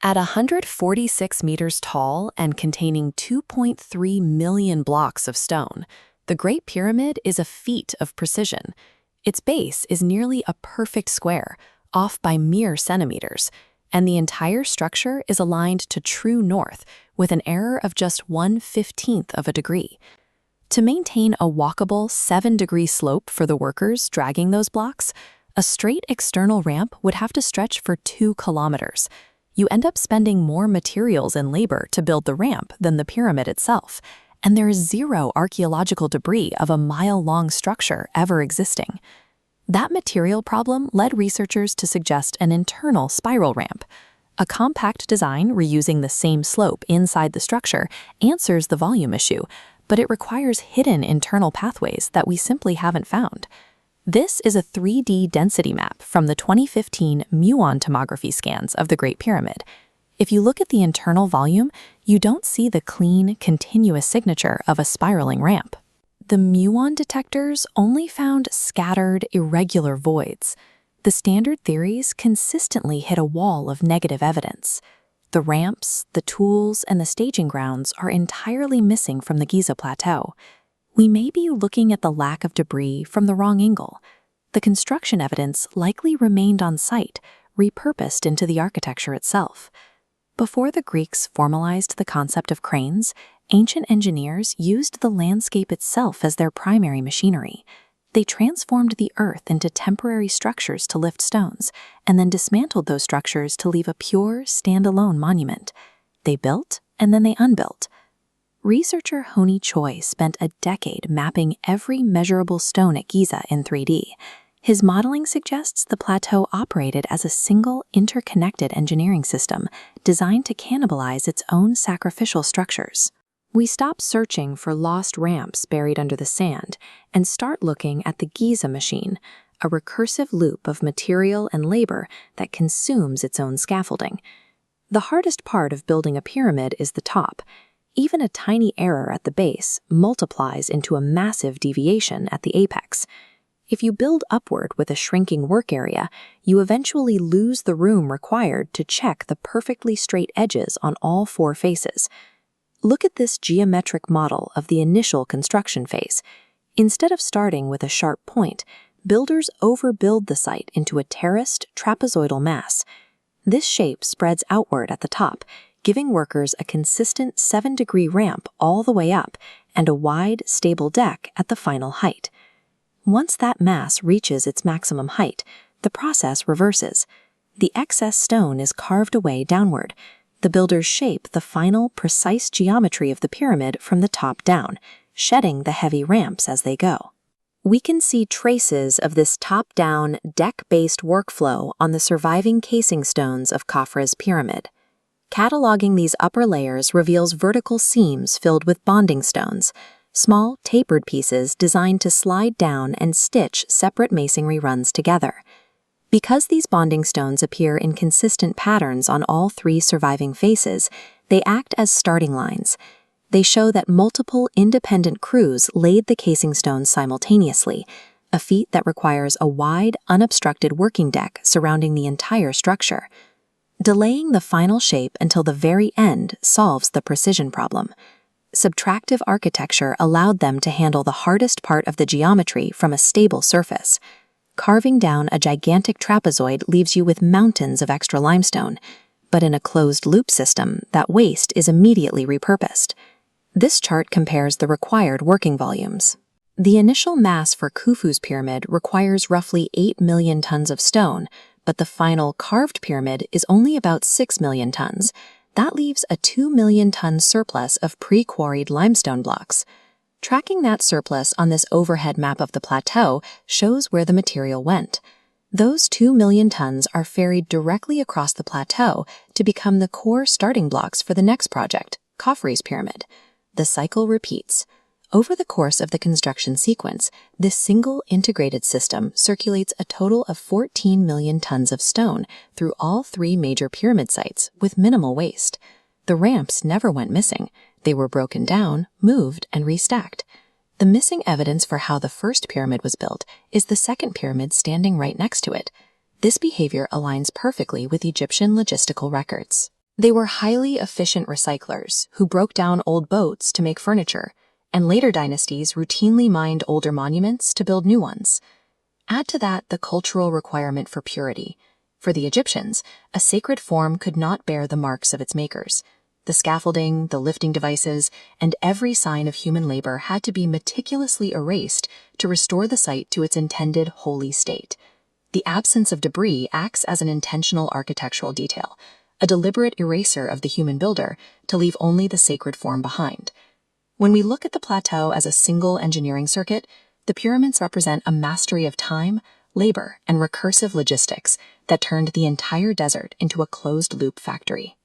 At 146 meters tall and containing 2.3 million blocks of stone, the Great Pyramid is a feat of precision. Its base is nearly a perfect square, off by mere centimeters, and the entire structure is aligned to true north with an error of just 1/15 of a degree. To maintain a walkable 7-degree slope for the workers dragging those blocks, a straight external ramp would have to stretch for 2 kilometers. You end up spending more materials and labor to build the ramp than the pyramid itself, and there is zero archaeological debris of a mile-long structure ever existing. That material problem led researchers to suggest an internal spiral ramp. A compact design reusing the same slope inside the structure answers the volume issue, but it requires hidden internal pathways that we simply haven't found. This is a 3D density map from the 2015 muon tomography scans of the Great Pyramid. If you look at the internal volume, you don't see the clean, continuous signature of a spiraling ramp. The muon detectors only found scattered, irregular voids. The standard theories consistently hit a wall of negative evidence. The ramps, the tools, and the staging grounds are entirely missing from the Giza Plateau. We may be looking at the lack of debris from the wrong angle. The construction evidence likely remained on site, repurposed into the architecture itself. Before the Greeks formalized the concept of cranes, ancient engineers used the landscape itself as their primary machinery. They transformed the earth into temporary structures to lift stones, and then dismantled those structures to leave a pure, standalone monument. They built, and then they unbuilt. Researcher Honi Choi spent a decade mapping every measurable stone at Giza in 3D. His modeling suggests the plateau operated as a single, interconnected engineering system designed to cannibalize its own sacrificial structures. We stop searching for lost ramps buried under the sand and start looking at the Giza Machine, a recursive loop of material and labor that consumes its own scaffolding. The hardest part of building a pyramid is the top. Even a tiny error at the base multiplies into a massive deviation at the apex. If you build upward with a shrinking work area, you eventually lose the room required to check the perfectly straight edges on all 4 faces. Look at this geometric model of the initial construction phase. Instead of starting with a sharp point, builders overbuild the site into a terraced, trapezoidal mass. This shape spreads outward at the top, giving workers a consistent 7-degree ramp all the way up and a wide, stable deck at the final height. Once that mass reaches its maximum height, the process reverses. The excess stone is carved away downward. The builders shape the final, precise geometry of the pyramid from the top down, shedding the heavy ramps as they go. We can see traces of this top-down, deck-based workflow on the surviving casing stones of Khafra's pyramid. Cataloging these upper layers reveals vertical seams filled with bonding stones, small, tapered pieces designed to slide down and stitch separate masonry runs together. Because these bonding stones appear in consistent patterns on all 3 surviving faces, they act as starting lines. They show that multiple independent crews laid the casing stones simultaneously, a feat that requires a wide, unobstructed working deck surrounding the entire structure. Delaying the final shape until the very end solves the precision problem. Subtractive architecture allowed them to handle the hardest part of the geometry from a stable surface. Carving down a gigantic trapezoid leaves you with mountains of extra limestone, but in a closed-loop system, that waste is immediately repurposed. This chart compares the required working volumes. The initial mass for Khufu's pyramid requires roughly 8 million tons of stone, but the final carved pyramid is only about 6 million tons. That leaves a 2 million ton surplus of pre-quarried limestone blocks. Tracking that surplus on this overhead map of the plateau shows where the material went. Those 2 million tons are ferried directly across the plateau to become the core starting blocks for the next project, Khafra's pyramid. The cycle repeats. Over the course of the construction sequence, this single integrated system circulates a total of 14 million tons of stone through all 3 major pyramid sites with minimal waste. The ramps never went missing. They were broken down, moved, and restacked. The missing evidence for how the first pyramid was built is the second pyramid standing right next to it. This behavior aligns perfectly with Egyptian logistical records. They were highly efficient recyclers who broke down old boats to make furniture, and later dynasties routinely mined older monuments to build new ones. Add to that the cultural requirement for purity. For the Egyptians, a sacred form could not bear the marks of its makers. The scaffolding, the lifting devices, and every sign of human labor had to be meticulously erased to restore the site to its intended holy state. The absence of debris acts as an intentional architectural detail, a deliberate eraser of the human builder to leave only the sacred form behind. When we look at the plateau as a single engineering circuit, the pyramids represent a mastery of time, labor, and recursive logistics that turned the entire desert into a closed-loop factory.